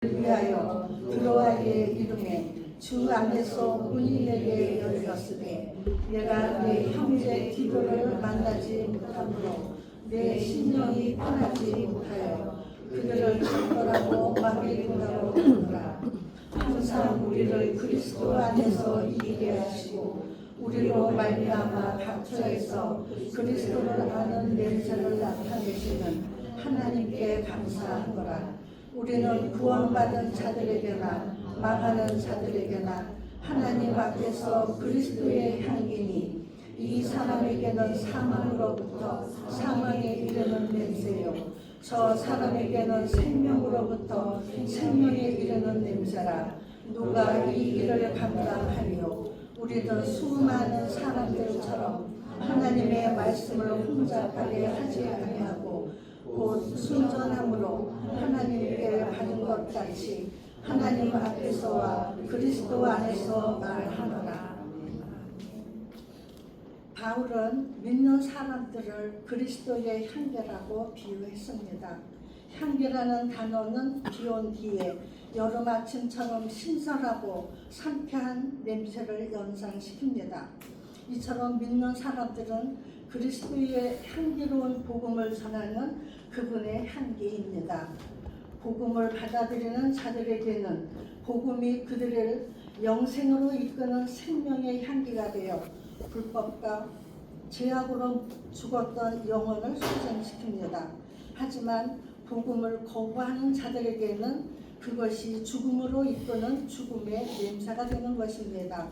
위하여 들어와의 이름에 주 안에서 문이 내게 열렸으되 내가 내 형제 디도를 만나지 못하므로 내 심령이 편하지 못하여 그들을 적벌하고 막일린다고 하노라. 항상 우리를 그리스도 안에서 이기게 하시고 우리로 말미암아 각처에서 그리스도를 아는 냄새를 나타내시는 하나님께 감사하노라. 우리는 구원받은 자들에게나 망하는 자들에게나 하나님 앞에서 그리스도의 향기니 이 사람에게는 사망으로부터 사망에 이르는 냄새요 저 사람에게는 생명으로부터 생명에 이르는 냄새라. 누가 이 일을 감당하리요? 우리는 수많은 사람들처럼 하나님의 말씀을 혼잡하게 하지 아니하고 곧 순전함으로 하나님께 받은 것 같이 하나님 앞에서와 그리스도 안에서 말하노라. 바울은 믿는 사람들을 그리스도의 향기라고 비유했습니다. 향기라는 단어는 비온 뒤에 여름 아침처럼 신선하고 상쾌한 냄새를 연상시킵니다. 이처럼 믿는 사람들은 그리스도의 향기로운 복음을 전하는 그분의 향기입니다. 복음을 받아들이는 자들에게는 복음이 그들을 영생으로 이끄는 생명의 향기가 되어 불법과 죄악으로 죽었던 영혼을 소생시킵니다. 하지만 복음을 거부하는 자들에게는 그것이 죽음으로 이끄는 죽음의 냄새가 되는 것입니다.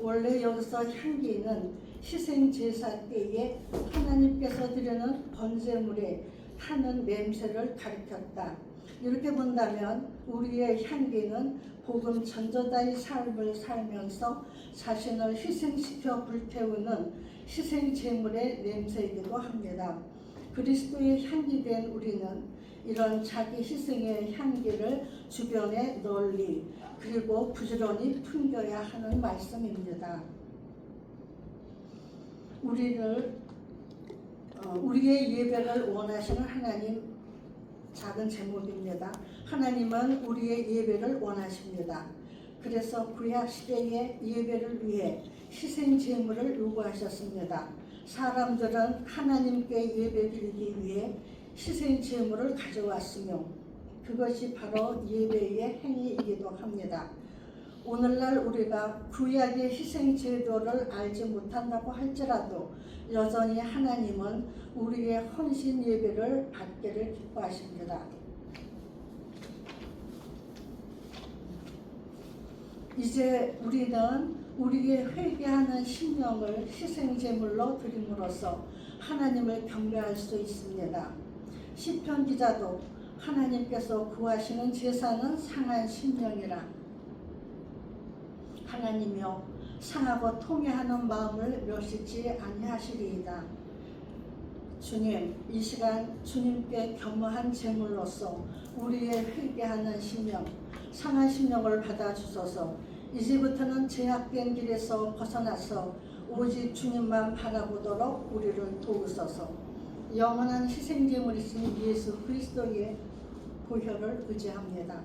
원래 여기서 향기는 희생제사 때에 하나님께서 드리는 번제물에 타는 냄새를 가리켰다. 이렇게 본다면 우리의 향기는 복음 전도자의 삶을 살면서 자신을 희생시켜 불태우는 희생제물의 냄새이기도 합니다. 그리스도의 향기된 우리는 이런 자기 희생의 향기를 주변에 널리 그리고 부지런히 풍겨야 하는 말씀입니다. 우리의 예배를 원하시는 하나님 작은 제목입니다. 하나님은 우리의 예배를 원하십니다. 그래서 구약 시대의 예배를 위해 희생 제물을 요구하셨습니다. 사람들은 하나님께 예배드리기 위해 희생 제물을 가져왔으며 그것이 바로 예배의 행위이기도 합니다. 오늘날 우리가 구약의 희생 제도를 알지 못한다고 할지라도 여전히 하나님은 우리의 헌신 예배를 받기를 기뻐하십니다. 이제 우리는 우리의 회개하는 심령을 희생 제물로 드림으로써 하나님을 경배할 수 있습니다. 시편 기자도 하나님께서 구하시는 제사는 상한 심령이라 하나님이여 상하고 통회하는 마음을 멸시지 아니하시리이다. 주님, 이 시간 주님께 겸허한 제물로서 우리의 회개하는 심령, 상한 심령을 받아주소서. 이제부터는 제약된 길에서 벗어나서 오직 주님만 바라보도록 우리를 도우소서. 영원한 희생제물이신 예수 그리스도의 보혈을 의지합니다.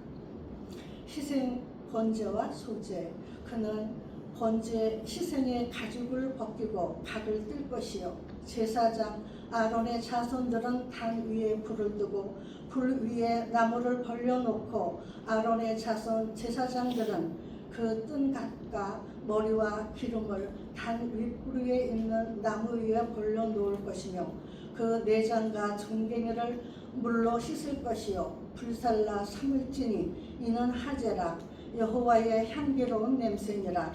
희생 번제와 소제, 그는 번제 희생의 가죽을 벗기고 각을 뜰 것이요 제사장 아론의 자손들은 단 위에 불을 두고 불 위에 나무를 벌려놓고 아론의 자손 제사장들은 그 뜬 각과 머리와 기름을 단 윗불 위에 있는 나무 위에 벌려놓을 것이며 그 내장과 정갱이를 물로 씻을 것이요 불살라 삼을지니 이는 하제라 여호와의 향기로운 냄새니라.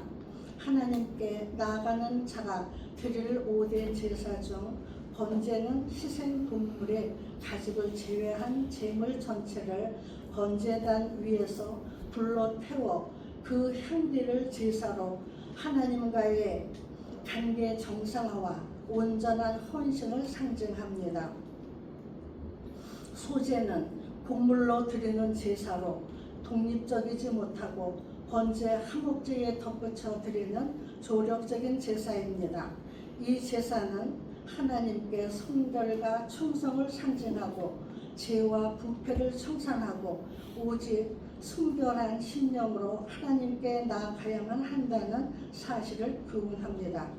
하나님께 나아가는 자가 드릴 오대 제사 중 번제는 희생 분물의 가죽을 제외한 제물 전체를 번제단 위에서 불로 태워 그 향기를 제사로 하나님과의 관계 정상화와 온전한 헌신을 상징합니다. 소제는 곡물로 드리는 제사로 독립적이지 못하고 번제 한목제에 덧붙여 드리는 조력적인 제사입니다. 이 제사는 하나님께 성결과 충성을 상징하고 죄와 부패를 청산하고 오직 순결한 심령으로 하나님께 나아가야만 한다는 사실을 교훈합니다.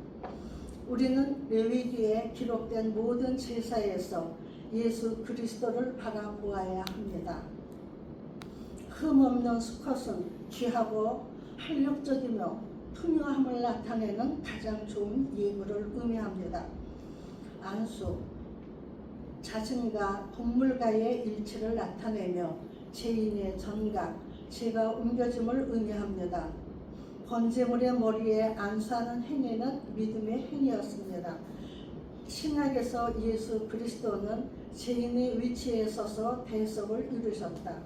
우리는 레위기에 기록된 모든 제사에서 예수 그리스도를 바라보아야 합니다. 흠없는 수컷은 귀하고 활력적이며 풍요함을 나타내는 가장 좋은 예물을 의미합니다. 안수, 자신과 동물과의 일치를 나타내며 죄인의 전각, 죄가 옮겨짐을 의미합니다. 번제물의 머리에 안수하는 행위는 믿음의 행위였습니다. 신약에서 예수 그리스도는 죄인의 위치에 서서 대속을 이루셨다.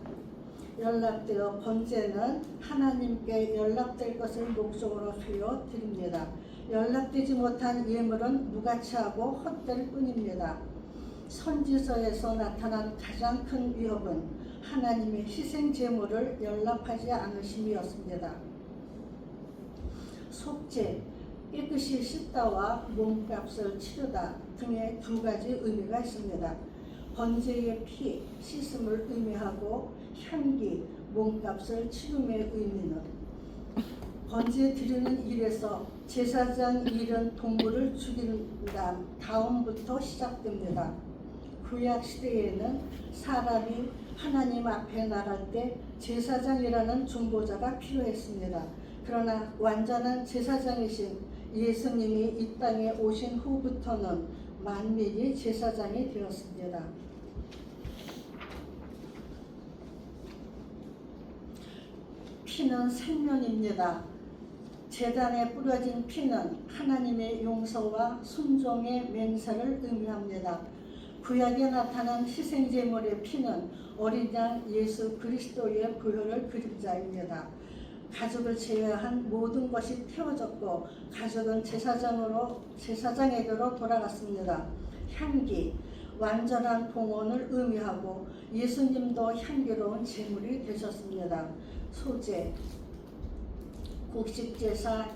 연락되어 번제는 하나님께 연락될 것을 목적으로 하여 드립니다. 연락되지 못한 예물은 무가치하고 헛될 뿐입니다. 선지서에서 나타난 가장 큰 위협은 하나님의 희생 제물을 연락하지 않으심이었습니다. 속죄, 깨끗이 씻다와 몸값을 치르다 등의 두 가지 의미가 있습니다. 번제의 피, 씻음을 의미하고 향기, 몸값을 치름의 의미는 번제 드리는 일에서 제사장 일은 동물을 죽인 다음부터 시작됩니다. 구약 시대에는 사람이 하나님 앞에 나갈 때 제사장이라는 중보자가 필요했습니다. 그러나 완전한 제사장이신 예수님이 이 땅에 오신 후부터는 만민이 제사장이 되었습니다. 피는 생명입니다. 제단에 뿌려진 피는 하나님의 용서와 순종의 맹세를 의미합니다. 구약에 나타난 희생제물의 피는 어린 양 예수 그리스도의 보혈을 그림자입니다. 가족을 제외한 모든 것이 태워졌고 가족은 제사장에게로 돌아갔습니다. 향기, 완전한 봉헌을 의미하고 예수님도 향기로운 제물이 되셨습니다. 소제, 곡식제사,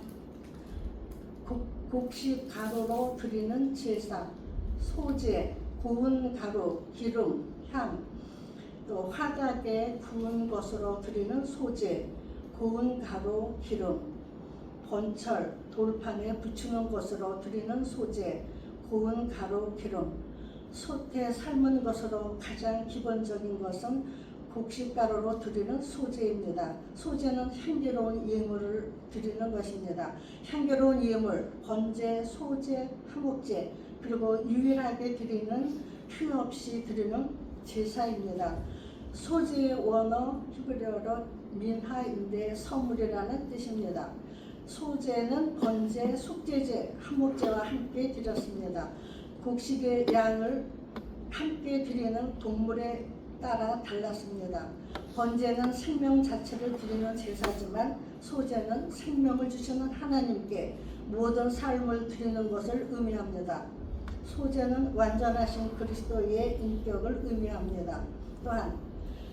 곡식가루로 드리는 제사, 소제, 고운 가루, 기름, 향, 또 화닭에 구운 것으로 드리는 소제, 고운 가루, 기름, 번철, 돌판에 붙이는 것으로 드리는 소제, 고운 가루, 기름, 솥에 삶은 것으로 가장 기본적인 것은 곡식가루로 드리는 소제입니다. 소제는 향기로운 예물을 드리는 것입니다. 향기로운 예물, 번제, 소제, 화목제, 그리고 유일하게 드리는 표 없이 드리는 제사입니다. 소제의 원어 히브리어로 민하인데 선물이라는 뜻입니다. 소제는 번제, 속죄제, 화목제와 함께 드렸습니다. 곡식의 양을 함께 드리는 동물에 따라 달랐습니다. 번제는 생명 자체를 드리는 제사지만 소제는 생명을 주시는 하나님께 모든 삶을 드리는 것을 의미합니다. 소제는 완전하신 그리스도의 인격을 의미합니다. 또한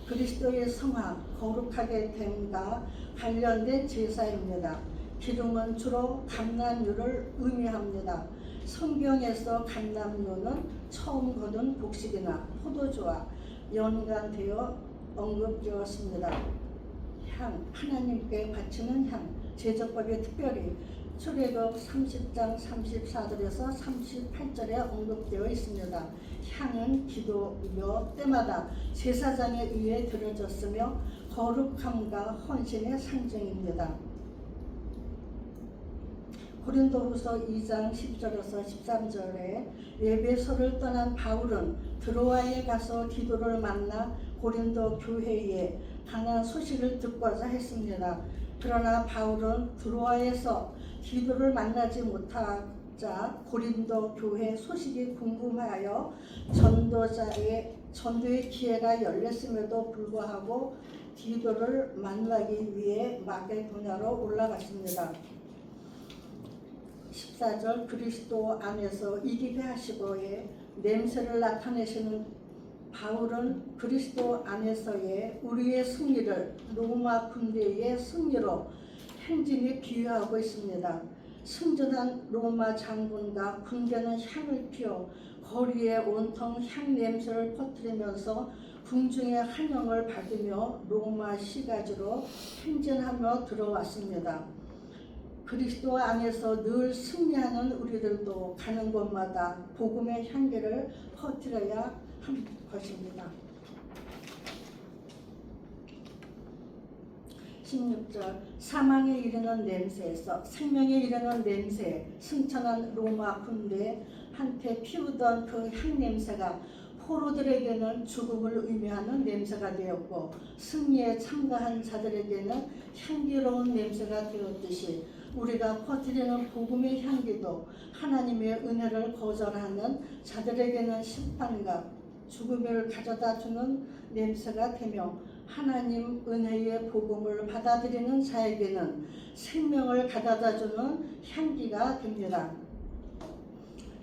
그리스도의 성화, 거룩하게 됨과 관련된 제사입니다. 기름은 주로 감람유를 의미합니다. 성경에서 감람유는 처음 거둔 곡식이나 포도주와 연관되어 언급되었습니다. 향, 하나님께 바치는 향, 제적법에 특별히 출애굽 30장 34절에서 38절에 언급되어 있습니다. 향은 기도이며 때마다 제사장에 의해 드려졌으며 거룩함과 헌신의 상징입니다. 고린도후서 2장 10절에서 13절에 에베소를 떠난 바울은 드로아에 가서 디도를 만나 고린도 교회에 강한 소식을 듣고자 했습니다. 그러나 바울은 드로아에서 디도를 만나지 못하자 고린도 교회 소식이 궁금하여 전도의 기회가 열렸음에도 불구하고 디도를 만나기 위해 마게도냐로 올라갔습니다. 14절 그리스도 안에서 이기게 하시고의 냄새를 나타내시는 바울은 그리스도 안에서의 우리의 승리를 로마 군대의 승리로 행진에 비유하고 있습니다. 승전한 로마 장군과 군대는 향을 피워 거리에 온통 향 냄새를 퍼뜨리면서 궁중의 환영을 받으며 로마 시가지로 행진하며 들어왔습니다. 그리스도 안에서 늘 승리하는 우리들도 가는 곳마다 복음의 향기를 퍼뜨려야 할 것입니다. 16절 사망에 이르는 냄새에서 생명에 이르는 냄새, 승천한 로마 군대한테 피우던 그 향냄새가 포로들에게는 죽음을 의미하는 냄새가 되었고 승리에 참가한 자들에게는 향기로운 냄새가 되었듯이 우리가 퍼뜨리는 복음의 향기도 하나님의 은혜를 거절하는 자들에게는 심판과 죽음을 가져다주는 냄새가 되며 하나님 은혜의 복음을 받아들이는 자에게는 생명을 가져다주는 향기가 됩니다.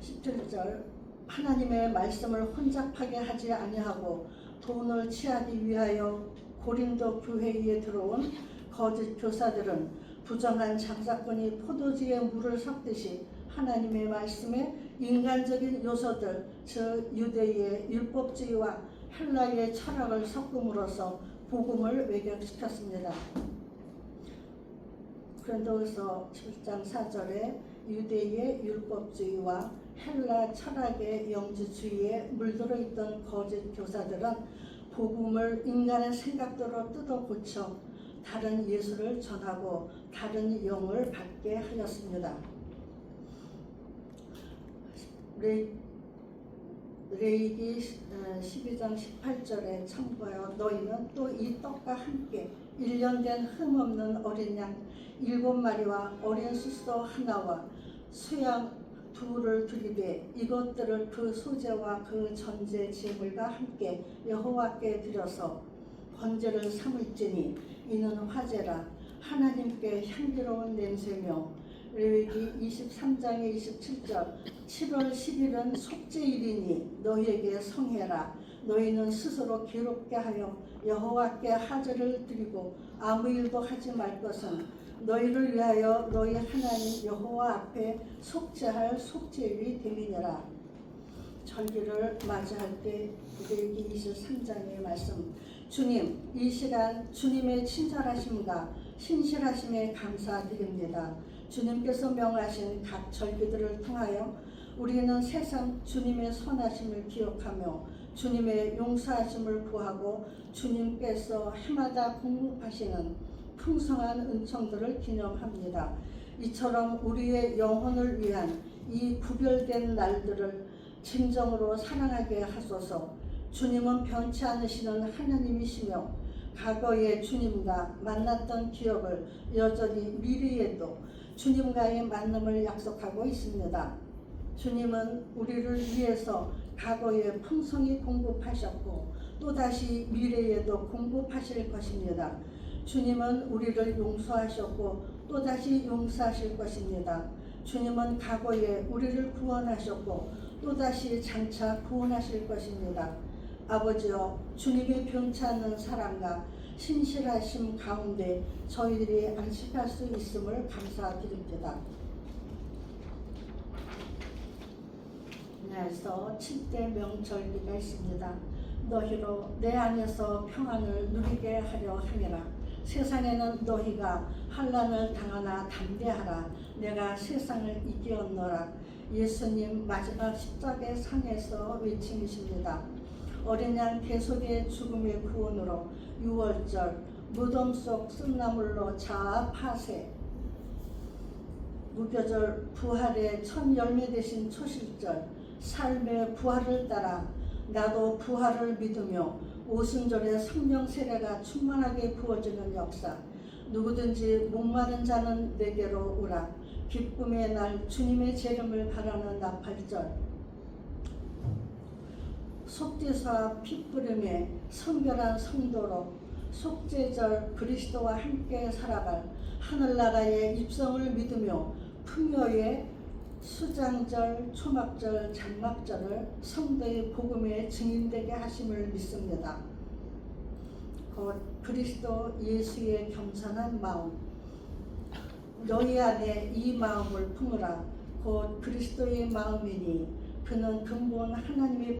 17절 하나님의 말씀을 혼잡하게 하지 아니하고 돈을 취하기 위하여 고린도 교회에 들어온 거짓 교사들은 부정한 장사꾼이 포도주에 물을 섞듯이 하나님의 말씀에 인간적인 요소들, 즉 유대의 율법주의와 헬라의 철학을 섞음으로써 복음을 왜곡시켰습니다. 고린도후서 7장 4절에 유대의 율법주의와 헬라 철학의 영지주의에 물들어 있던 거짓 교사들은 복음을 인간의 생각대로 뜯어 고쳐 다른 예수를 전하고 다른 영을 받게 하였습니다. 레위기 12장 18절에 첨부하여 너희는 또 이 떡과 함께 1년 된 흠없는 어린 양 7마리와 어린 숫소 하나와 수양 2를 드리되 이것들을 그 소제와 그 전제 제물과 함께 여호와께 드려서 번제를 삼을지니 이는 화제라 하나님께 향기로운 냄새며 레위기 23장의 27절 7월 10일은 속죄일이니 너희에게 성해라 너희는 스스로 괴롭게 하여 여호와께 화제를 드리고 아무 일도 하지 말 것은 너희를 위하여 너희 하나님 여호와 앞에 속죄할 속죄일이 됨이니라. 절기를 맞이할 때 레위기 23장의 말씀 주님 이 시간 주님의 친절하심과 신실하심에 감사드립니다. 주님께서 명하신 각 절기들을 통하여 우리는 세상 주님의 선하심을 기억하며 주님의 용서하심을 구하고 주님께서 해마다 공급하시는 풍성한 은총들을 기념합니다. 이처럼 우리의 영혼을 위한 이 구별된 날들을 진정으로 사랑하게 하소서. 주님은 변치 않으시는 하나님이시며 과거의 주님과 만났던 기억을 여전히 미래에도 주님과의 만남을 약속하고 있습니다. 주님은 우리를 위해서 과거에 풍성히 공급하셨고 또다시 미래에도 공급하실 것입니다. 주님은 우리를 용서하셨고 또다시 용서하실 것입니다. 주님은 과거에 우리를 구원하셨고 또다시 장차 구원하실 것입니다. 아버지여 주님의 변치 않는 사랑과 신실하심 가운데 저희들이 안식할 수 있음을 감사드립니다. 그래서 7대 명절기가 있습니다. 너희로 내 안에서 평안을 누리게 하려 함이라. 세상에는 너희가 환난을 당하나 담대하라. 내가 세상을 이기었노라. 예수님 마지막 십자가의 상에서 외침이십니다. 어린 양 대속의 죽음의 구원으로 6월절 무덤 속 쓴나물로 자아 파쇄 무교절 부활의 첫 열매 되신 초실절 삶의 부활을 따라 나도 부활을 믿으며 오순절에 성령 세례가 충만하게 부어지는 역사 누구든지 목마른 자는 내게로 오라. 기쁨의 날 주님의 재림을 바라는 나팔절 속죄사 핏부림에 성결한 성도로 속죄절 그리스도와 함께 살아갈 하늘나라의 입성을 믿으며 풍요의 수장절, 초막절, 장막절을 성도의 복음의 증인되게 하심을 믿습니다. 곧 그리스도 예수의 겸손한 마음 너희 안에 이 마음을 품으라. 곧 그리스도의 마음이니 그는 근본 하나님의